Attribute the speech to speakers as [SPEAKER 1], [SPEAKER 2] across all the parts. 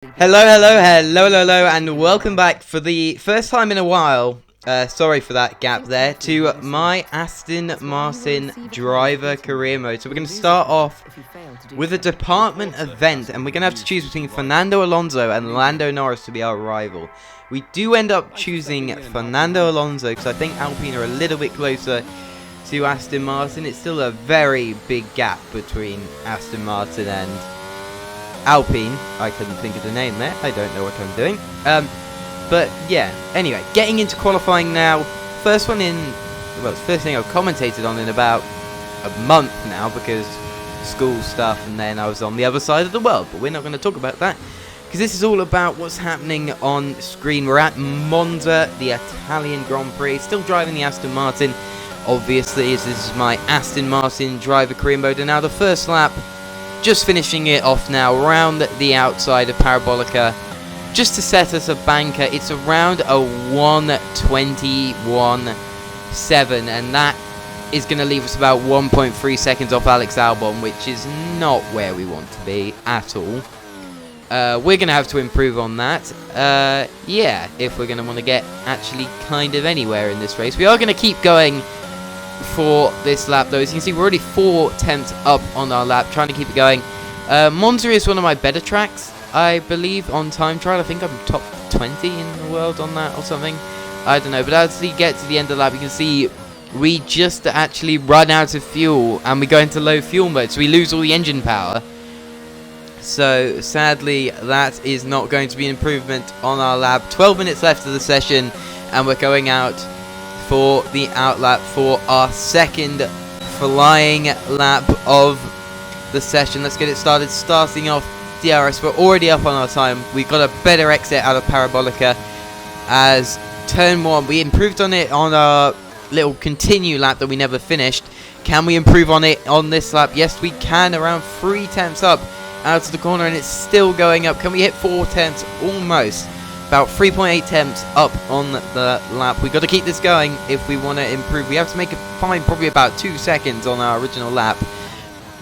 [SPEAKER 1] Hello, and welcome back for the first time in a while. Sorry for that gap there. To my Aston Martin driver career mode. So we're going to start off with a department event, and we're going to have to choose between Fernando Alonso and Lando Norris to be our rival. We do end up choosing Fernando Alonso because I think Alpine are a little bit closer to Aston Martin. It's still a very big gap between Aston Martin and Alpine. I couldn't think of the name there. I don't know what I'm doing. But yeah, anyway, getting into qualifying now. First one in, well, it's the first thing I've commentated on in about a month now because school stuff, and then I was on the other side of the world. But we're not going to talk about that because this is all about what's happening on screen. We're at Monza, the Italian Grand Prix. Still driving the Aston Martin, obviously, as this is my Aston Martin driver career mode. And now the first lap, just finishing it off now around the outside of Parabolica, just to set us a banker. It's around a 1:21.7, and that is going to leave us about 1.3 seconds off Alex Albon, which is not where we want to be at all. We're going to have to improve on that. Yeah, if we're going to want to get actually kind of anywhere in this race. We are going to keep going for this lap though. As you can see, we're already 4 tenths up on our lap, trying to keep it going. Monza is one of my better tracks, I believe, on time trial. I think I'm top 20 in the world on that or something. I don't know, but as we get to the end of the lap, you can see we just actually run out of fuel and we go into low fuel mode, so we lose all the engine power. So sadly, that is not going to be an improvement on our lap. 12 minutes left of the session, and we're going out for the outlap for our second flying lap of the session. Let's get it started. Starting off DRS, we're already up on our time. We got a better exit out of Parabolica as turn 1. We improved on it on our little continue lap that we never finished. Can we improve on it on this lap? Yes, we can. Around 3 tenths up out of the corner, and it's still going up. Can we hit 4 tenths? Almost. About 3.8 tenths up on the lap. We've got to keep this going if we want to improve. We have to make a find probably about 2 seconds on our original lap.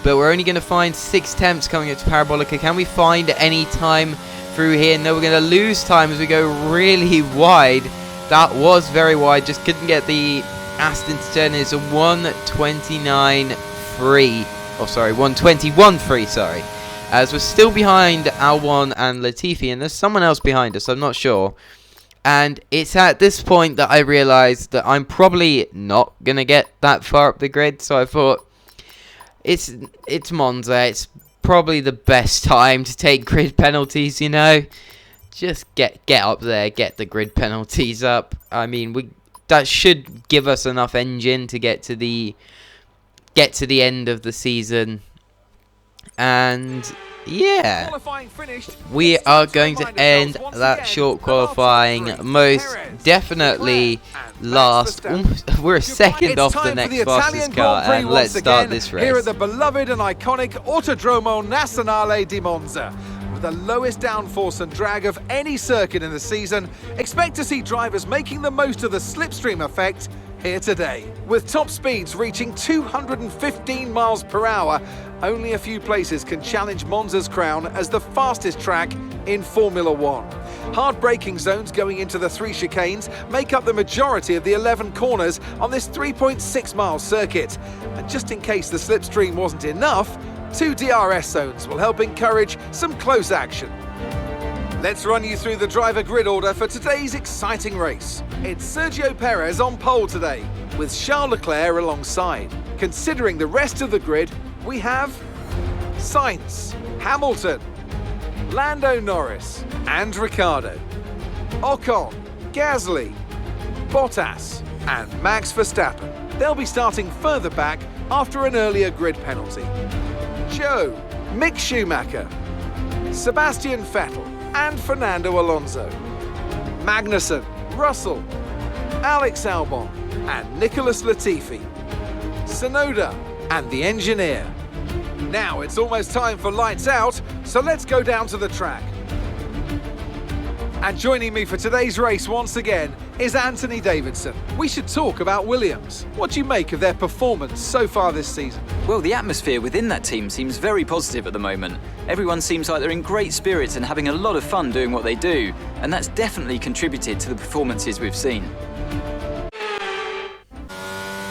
[SPEAKER 1] But we're only going to find 6 tenths coming up to Parabolica. Can we find any time through here? No, we're going to lose time as we go really wide. That was very wide. Just couldn't get the Aston to turn. It's a 1:29.3. Oh, sorry, 1:21.3, sorry. As we're still behind Albon and Latifi, and there's someone else behind us, I'm not sure. And it's at this point that I realised that I'm probably not going to get that far up the grid. So I thought, it's Monza, it's probably the best time to take grid penalties, you know. Just get up there, get the grid penalties up. I mean, that should give us enough engine to get to the end of the season. And yeah, we are going to end that short qualifying most definitely last. We're a second off the next fastest car, and let's start this race.
[SPEAKER 2] Here at the beloved and iconic Autodromo Nazionale di Monza. With the lowest downforce and drag of any circuit in the season, expect to see drivers making the most of the slipstream effect here today. With top speeds reaching 215 miles per hour, only a few places can challenge Monza's crown as the fastest track in Formula 1. Hard braking zones going into the 3 chicanes make up the majority of the 11 corners on this 3.6 mile circuit. And just in case the slipstream wasn't enough, 2 DRS zones will help encourage some close action. Let's run you through the driver grid order for today's exciting race. It's Sergio Perez on pole today, with Charles Leclerc alongside. Considering the rest of the grid, we have Sainz, Hamilton, Lando Norris and Ricciardo, Ocon, Gasly, Bottas and Max Verstappen. They'll be starting further back after an earlier grid penalty. Joe, Mick Schumacher, Sebastian Vettel and Fernando Alonso, Magnussen, Russell, Alex Albon and Nicholas Latifi, Tsunoda and the engineer. Now it's almost time for lights out, so let's go down to the track. And joining me for today's race once again is Anthony Davidson. We should talk about Williams. What do you make of their performance so far this season?
[SPEAKER 3] Well, the atmosphere within that team seems very positive at the moment. Everyone seems like they're in great spirits and having a lot of fun doing what they do, and that's definitely contributed to the performances we've seen.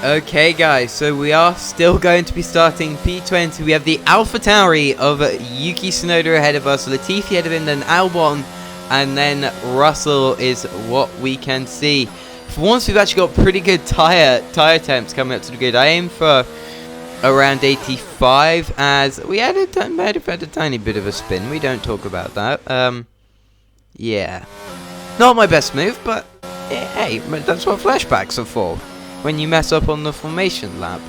[SPEAKER 1] Okay guys, so we are still going to be starting P20. We have the AlphaTauri of Yuki Tsunoda ahead of us, Latifi ahead of him, then Albon, and then Russell is what we can see. For once, we've actually got pretty good tyre temps coming up to the grid. I aim for around 85, as we had a tiny bit of a spin. We don't talk about that. Yeah, not my best move, but hey, that's what flashbacks are for. When you mess up on the formation lap.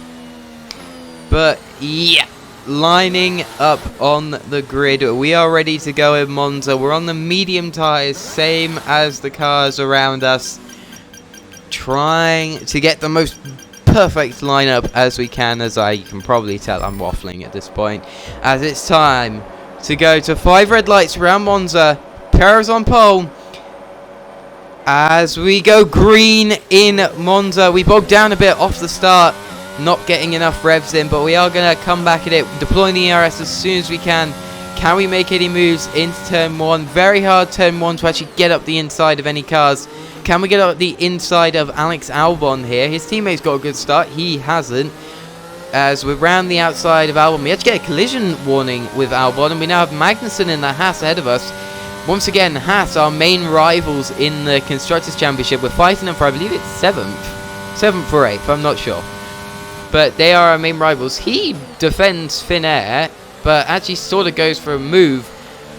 [SPEAKER 1] But yeah, lining up on the grid, we are ready to go in Monza. We're on the medium tyres, same as the cars around us, trying to get the most perfect lineup as we can. As you can probably tell, I'm waffling at this point, as it's time to go to 5 red lights around Monza. Perez on pole. As we go green in Monza, we bogged down a bit off the start, not getting enough revs in, but we are going to come back at it, deploying the ERS as soon as we can. Can we make any moves into turn 1? Very hard turn 1 to actually get up the inside of any cars. Can we get up the inside of Alex Albon here? His teammate's got a good start, he hasn't. As we're round the outside of Albon, we actually get a collision warning with Albon, and we now have Magnussen in the Haas ahead of us. Once again, Haas, our main rivals in the Constructors' Championship. We're fighting them for, I believe it's 7th or 8th, I'm not sure. But they are our main rivals. He defends Thin Air, but actually sort of goes for a move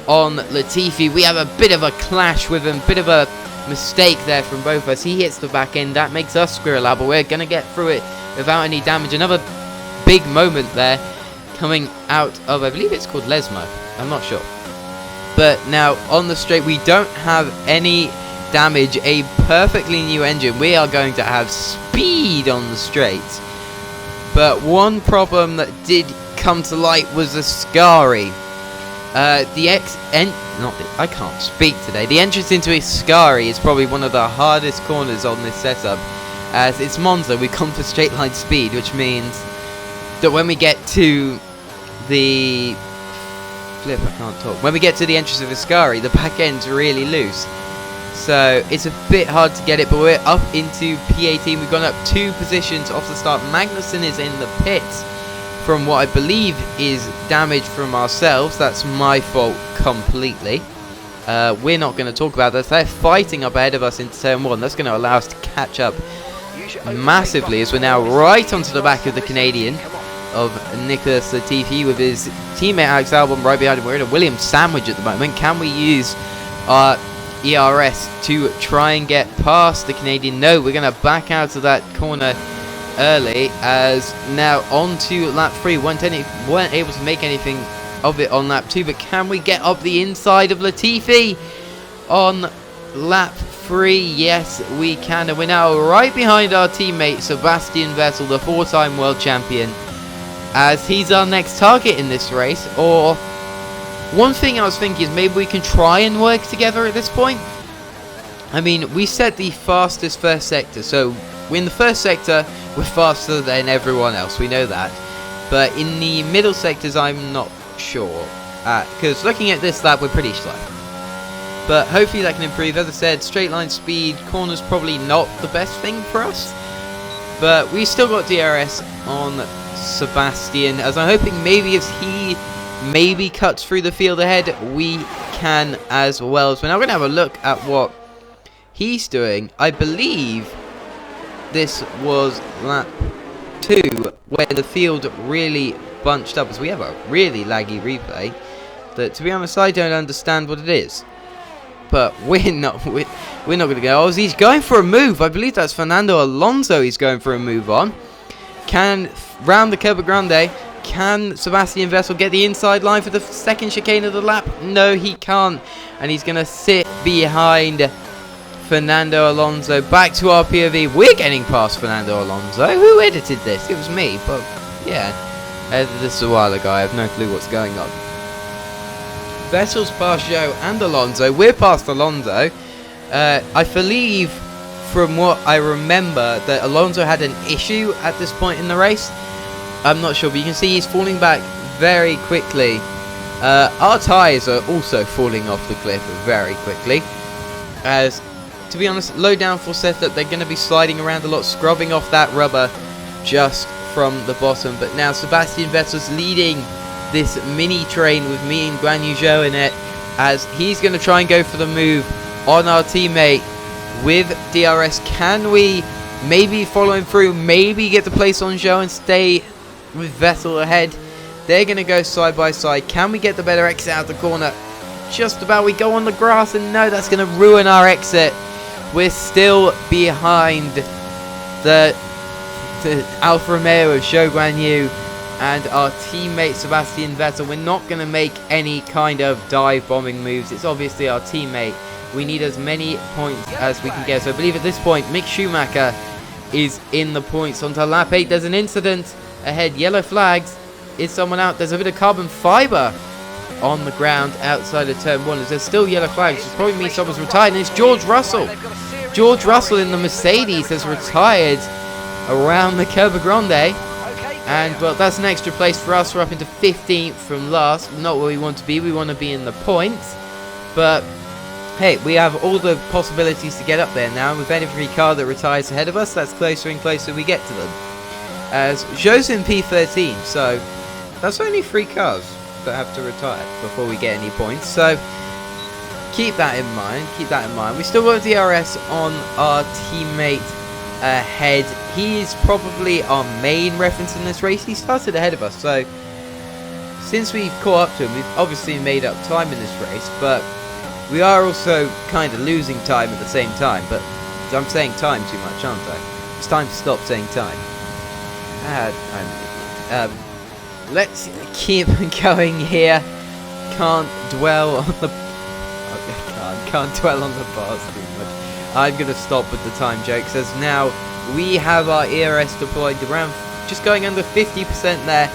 [SPEAKER 1] on Latifi. We have a bit of a clash with him, bit of a mistake there from both of us. He hits the back end, that makes us squirrel out, but we're going to get through it without any damage. Another big moment there coming out of, I believe it's called Lesmo, I'm not sure. But now on the straight, we don't have any damage. A perfectly new engine. We are going to have speed on the straights. But one problem that did come to light was the Ascari. I can't speak today. The entrance into Ascari is probably one of the hardest corners on this setup. As it's Monza, we come for straight line speed, which means that when we get to the When we get to the entrance of Ascari, the back end's really loose. So it's a bit hard to get it, but we're up into P18. We've gone up 2 positions off the start. Magnussen is in the pits from what I believe is damage from ourselves. That's my fault completely. We're not going to talk about that. They're fighting up ahead of us into turn 1. That's going to allow us to catch up massively, as we're now right onto the back of the Canadian of Nicholas Latifi with his teammate Alex Albon right behind him. We're in a Williams sandwich at the moment. Can we use our ERS to try and get past the Canadian? No, we're going to back out of that corner early, as now on to lap 3. Weren't able to make anything of it on lap 2, but can we get up the inside of Latifi on lap 3? Yes, we can, and we're now right behind our teammate Sebastian Vettel, the 4-time world champion, as he's our next target in this race. Or one thing I was thinking is maybe we can try and work together at this point. I mean, we set the fastest first sector, so in the first sector we're faster than everyone else, we know that. But in the middle sectors I'm not sure, because looking at this lap we're pretty slow. But hopefully that can improve. As I said, straight line speed, corners probably not the best thing for us, but we still got DRS on Sebastian, as I'm hoping maybe if he maybe cuts through the field ahead, we can as well. So we're now going to have a look at what he's doing. I believe this was lap 2 where the field really bunched up, as we have a really laggy replay that, to be honest, I don't understand what it is. But we're not going to go. Oh, he's going for a move. I believe that's Fernando Alonso he's going for a move on. Can round the Curva Grande. Can Sebastian Vettel get the inside line for the second chicane of the lap? No, he can't. And he's going to sit behind Fernando Alonso. Back to our POV. We're getting past Fernando Alonso. Who edited this? It was me. But yeah, I edited this a while ago. I have no clue what's going on. Vettel's past Zhou and Alonso. We're past Alonso. I believe, from what I remember, that Alonso had an issue at this point in the race. I'm not sure, but you can see he's falling back very quickly. Our tyres are also falling off the cliff very quickly. As, to be honest, low downforce setup, they're going to be sliding around a lot, scrubbing off that rubber just from the bottom. But now Sebastian Vettel's leading this mini train with me and Guan Yu Zhou in it, as he's going to try and go for the move on our teammate with DRS. Can we maybe follow him through, maybe get the place on Zhou and stay with Vettel ahead? They're going to go side by side. Can we get the better exit out of the corner? Just about. We go on the grass, and no, that's going to ruin our exit. We're still behind the Alfa Romeo of Zhou Guanyu and our teammate Sebastian Vettel. We're not going to make any kind of dive bombing moves. It's obviously our teammate. We need as many points as we can get. So I believe at this point, Mick Schumacher is in the points. Onto lap 8, there's an incident ahead. Yellow flags. Is someone out? There's a bit of carbon fibre on the ground outside of turn 1. There's still yellow flags, which probably means someone's retired. And it's George Russell. George Russell in the Mercedes has retired around the Curva Grande. And, well, that's an extra place for us. We're up into 15th from last. Not where we want to be. We want to be in the points. But, hey, we have all the possibilities to get up there now. And with every car that retires ahead of us, that's closer and closer we get to them. As Zhou's in P13, so that's only 3 cars that have to retire before we get any points. So, keep that in mind. Keep that in mind. We still got DRS on our teammate ahead. He is probably our main reference in this race. He started ahead of us, so since we've caught up to him, we've obviously made up time in this race, but we are also kind of losing time at the same time. But I'm saying time too much, aren't I? It's time to stop saying time. Let's keep going here. Can't dwell on the can't dwell on the past too much. I'm going to stop with the time jokes, as now we have our ERS deployed around, just going under 50% there.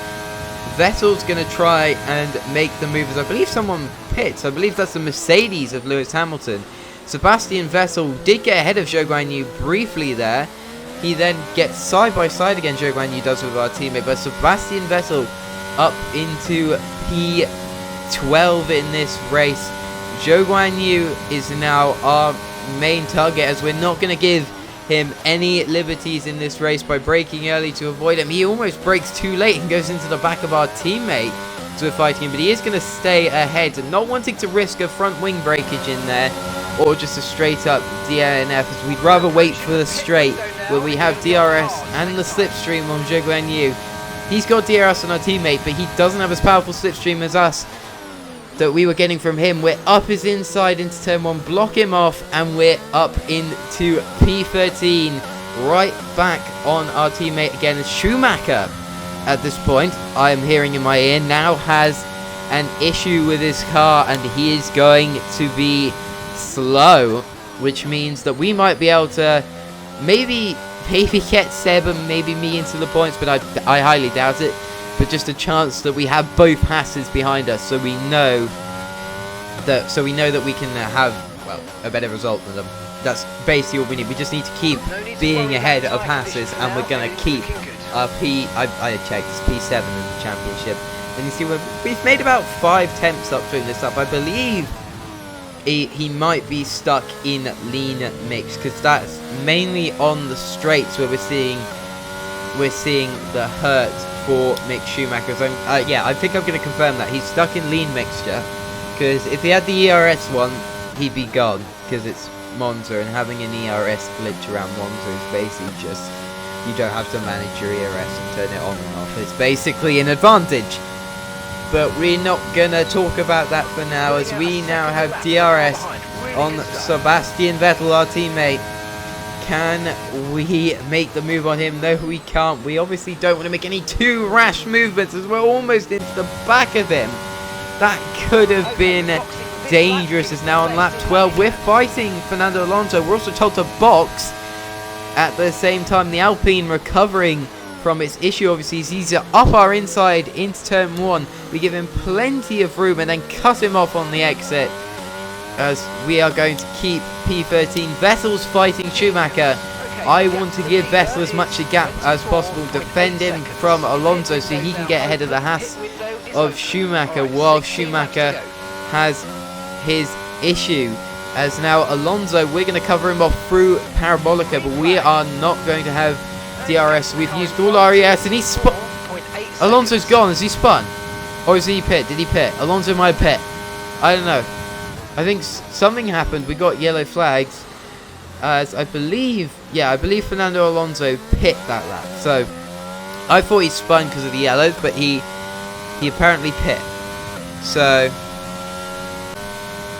[SPEAKER 1] Vettel's going to try and make the move, as I believe someone pits. I believe that's the Mercedes of Lewis Hamilton. Sebastian Vettel did get ahead of Zhou Guanyu briefly there. He then gets side by side again, Zhou Guanyu does, with our teammate. But Sebastian Vettel up into P12 in this race. Zhou Guanyu is now our main target, as we're not going to give him any liberties in this race by braking early to avoid him. He almost brakes too late and goes into the back of our teammate, so we're fighting him. But he is going to stay ahead, not wanting to risk a front wing breakage in there, or just a straight up DNF, as we'd rather wait for the straight where we have DRS and the slipstream on Zhou Guanyu. He's got DRS on our teammate, but he doesn't have as powerful slipstream as us that we were getting from him. We're up his inside into turn 1, block him off, and we're up into P13, right back on our teammate again. Schumacher, at this point, I am hearing in my ear, now has an issue with his car, and he is going to be slow, which means that we might be able to maybe get Seb and maybe me into the points, but I highly doubt it. But just a chance that we have both passes behind us, so we know that we can have, well, a better result than them. That's basically what we need. We just need to keep being ahead of passes, and we're going to keep our I checked, it's P7 in the championship. And you see, we've made about 5 attempts up doing this up. I believe he might be stuck in lean mix, because that's mainly on the straights where we're seeing the hurt for Mick Schumacher. Yeah, I think I'm going to confirm that he's stuck in lean mixture, because if he had the ERS one, he'd be gone, because it's Monza, and having an ERS glitch around Monza is basically just, you don't have to manage your ERS and turn it on and off. It's basically an advantage. But we're not going to talk about that for now, as we now have DRS on Sebastian Vettel, our teammate. Can we make the move on him? No, we can't. We obviously don't want to make any too rash movements, as we're almost into the back of him. That could have been dangerous, as now on lap 12 we're fighting Fernando Alonso. We're also told to box. At the same time, the Alpine recovering from. Its issue obviously is he's up our inside into turn 1. We give him plenty of room and then cut him off on the exit, as we are going to keep P13. Vettel's fighting Schumacher. I want to give Vettel as much a gap as possible, defend him from Alonso so he can get ahead of the Haas of Schumacher, while Schumacher has his issue. As now Alonso, we're going to cover him off through Parabolica, but we are not going to have DRS. We've used all our ES, and he's spun. Alonso's gone. Has he spun? Or is he pit? Did he pit? Alonso might pit. I don't know. I think something happened. We got yellow flags. As I believe Fernando Alonso pit that lap. So I thought he spun because of the yellows, but he apparently pit. So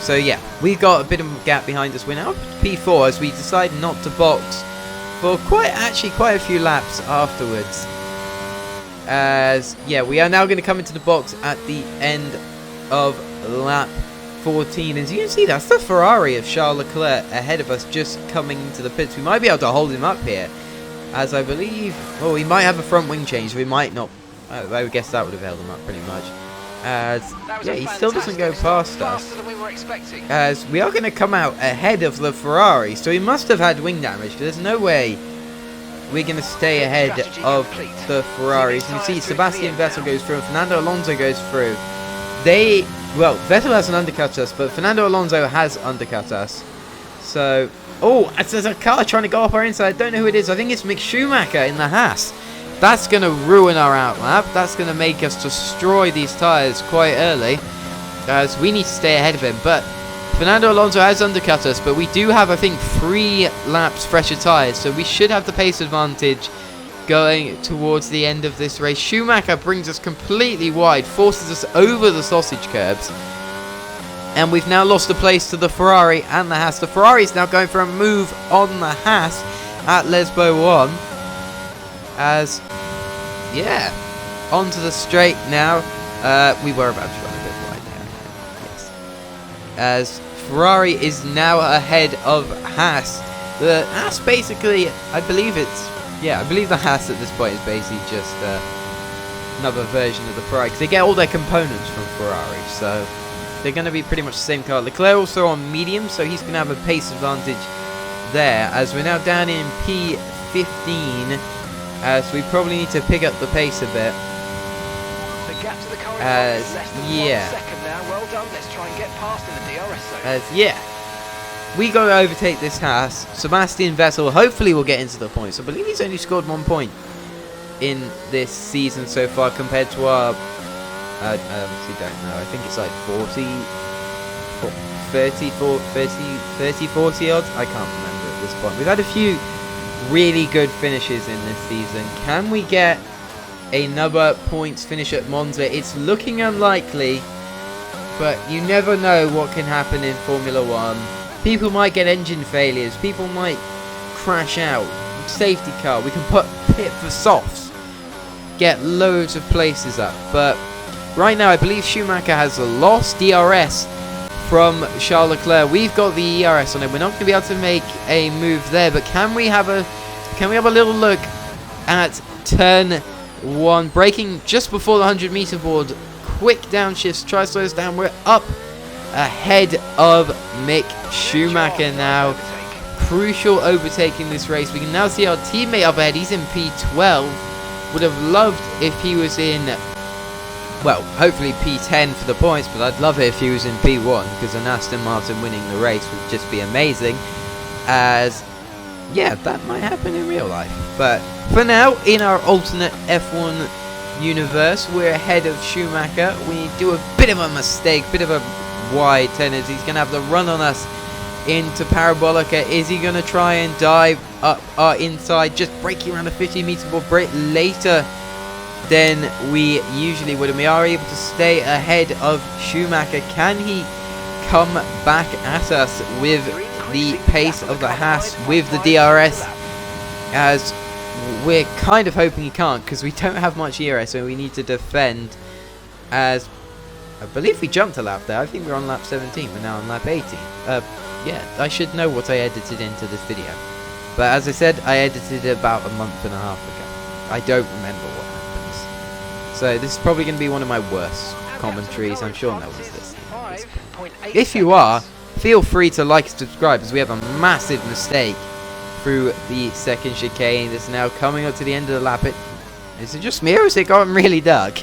[SPEAKER 1] yeah, we've got a bit of a gap behind us. We're now P4 as we decide not to box for quite a few laps afterwards. As yeah, we are now going to come into the box at the end of lap 14. As you can see, that's the Ferrari of Charles Leclerc ahead of us, just coming into the pits. We might be able to hold him up here, as I believe. Oh, he might have a front wing change, so we might not. I would guess that would have held him up pretty much. As yeah, he still doesn't go past us. As we are going to come out ahead of the Ferrari, so he must have had wing damage. There's no way we're going to stay ahead of the Ferraris. You can see Sebastian Vettel goes through and Fernando Alonso goes through. Well, Vettel hasn't undercut us, but Fernando Alonso has undercut us. So, oh, there's a car trying to go up our inside. I don't know who it is. I think it's Mick Schumacher in the Haas. That's going to ruin our outlap. That's going to make us destroy these tyres quite early, as we need to stay ahead of him. But Fernando Alonso has undercut us, but we do have, I think, 3 laps fresher tyres, so we should have the pace advantage going towards the end of this race. Schumacher brings us completely wide, forces us over the sausage curbs, and we've now lost the place to the Ferrari and the Haas. The Ferrari is now going for a move on the Haas at Lesbo 1. As, yeah, onto the straight now. We were about to run a bit wide there. Yes. As Ferrari is now ahead of Haas. The Haas basically, I believe the Haas at this point is basically just another version of the Ferrari, because they get all their components from Ferrari, so they're going to be pretty much the same car. Leclerc also on medium, so he's going to have a pace advantage there, as we're now down in P15, so we probably need to pick up the pace a bit.
[SPEAKER 4] The gap to the car is less than 1 second now. Well done. Let's try and get past in the DRS zone.
[SPEAKER 1] Yeah. We got to overtake this Haas. Sebastian Vettel hopefully will get into the points. I believe he's only scored 1 point in this season so far compared to our... I honestly don't know. I think it's like 30, 40 odds. I can't remember at this point. We've had a few really good finishes in this season. Can we get another points finish at Monza? It's looking unlikely, but you never know what can happen in Formula 1. People might get engine failures. People might crash out. Safety car. We can put pit for softs. Get loads of places up. But right now, I believe Schumacher has lost DRS from Charles Leclerc. We've got the ERS on it. We're not going to be able to make a move there. But can we have a little look at turn 1, braking just before the 100-meter board? Quick downshifts. Try to slow us down. We're up ahead of Mick Schumacher now. Crucial overtaking this race. We can now see our teammate up ahead. He's in P12. Would have loved if he was in, well, hopefully P10 for the points, but I'd love it if he was in P1, because an Aston Martin winning the race would just be amazing. As, yeah, that might happen in real life. But for now, in our alternate F1 universe, we're ahead of Schumacher. We do a bit of a mistake, bit of a wide turn, as he's going to have the run on us into Parabolica. Is he going to try and dive up our inside, just braking around the 50-meter board, brake later than we usually would, and we are able to stay ahead of Schumacher? Can he come back at us with the pace of the Haas, with the DRS? As we're kind of hoping he can't, because we don't have much ERS, so we need to defend. As I believe we jumped a lap there. I think we're on lap 17. We're now on lap 18. Yeah, I should know what I edited into this video. But as I said, I edited it about a month and a half ago. I don't remember what happens. So this is probably going to be one of my worst commentaries. I'm sure no one's listening at this point. If you are, feel free to like and subscribe, as we have a massive mistake through the second chicane. It's now coming up to the end of the lap. Is it just me, or is it gotten really dark?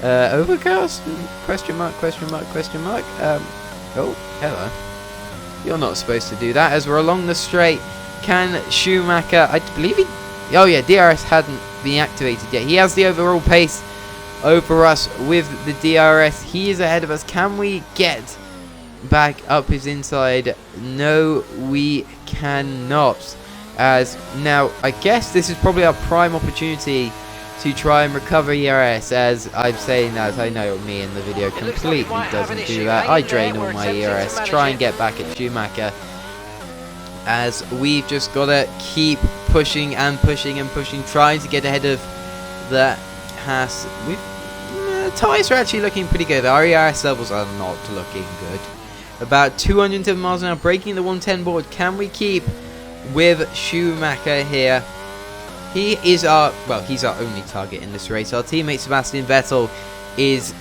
[SPEAKER 1] Overcast? Question mark, question mark, question mark. Oh, hello. You're not supposed to do that, as we're along the straight. Can Schumacher, I believe he... Oh yeah, DRS hadn't been activated yet. He has the overall pace over us with the DRS. He is ahead of us. Can we get back up his inside? No, we cannot. As now, I guess this is probably our prime opportunity to try and recover ERS. As I'm saying that, I know me in the video completely doesn't do that. I drain all my ERS, try and get back at Schumacher, as we've just got to keep pushing and pushing and pushing, trying to get ahead of the Haas. The tyres are actually looking pretty good. Our ERS levels are not looking good. About 210 miles an hour, breaking the 110 board. Can we keep with Schumacher here? He is our, well, he's our only target in this race. Our teammate Sebastian Vettel is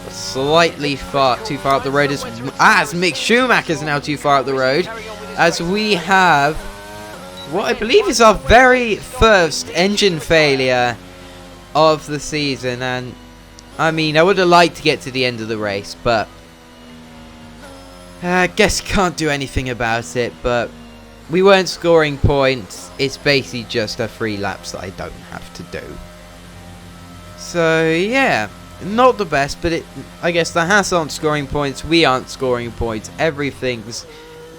[SPEAKER 1] slightly too far up the road, as Mick Schumacher is now too far up the road, as we have what I believe is our very first engine failure of the season. And I mean, I would have liked to get to the end of the race, but I guess can't do anything about it. But we weren't scoring points. It's basically just a 3 laps that I don't have to do. So yeah, not the best, but I guess the Haas aren't scoring points, we aren't scoring points, everything's,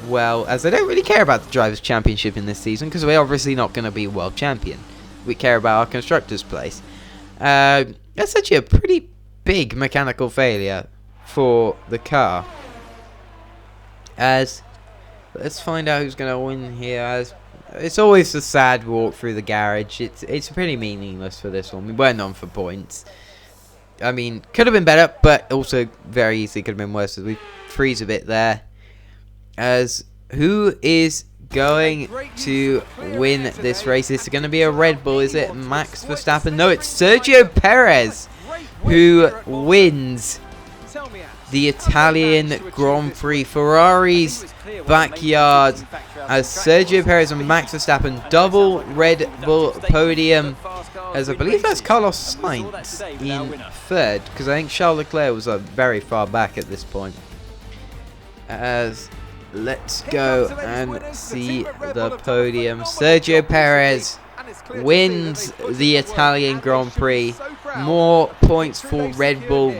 [SPEAKER 1] well, as I don't really care about the Drivers' Championship in this season, because we're obviously not going to be world champion. We care about our Constructors' place. That's actually a pretty big mechanical failure for the car. As let's find out who's going to win here. As it's always a sad walk through the garage. It's pretty meaningless for this one. We weren't on for points. I mean, could have been better, but also very easily could have been worse, as we freeze a bit there. As who is going to win this race? Is it going to be a Red Bull? Is it Max Verstappen? No, it's Sergio Perez who wins the Italian Grand Prix. Ferrari's backyard, as Sergio Perez and Max Verstappen, double Red Bull podium, as I believe that's Carlos Sainz in third, because I think Charles Leclerc was very far back at this point. As let's go and see the podium. Sergio Perez wins the Italian Grand Prix. More points for Red Bull.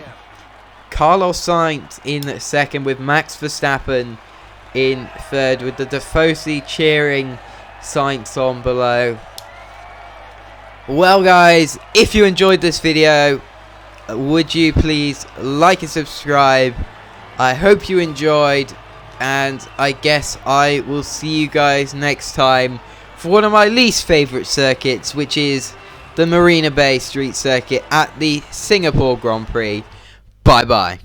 [SPEAKER 1] Carlos Sainz in second, with Max Verstappen in third, with the Tifosi cheering Sainz on below. Well guys, if you enjoyed this video, would you please like and subscribe? I hope you enjoyed, and I guess I will see you guys next time for one of my least favourite circuits, which is the Marina Bay Street Circuit at the Singapore Grand Prix. Bye bye.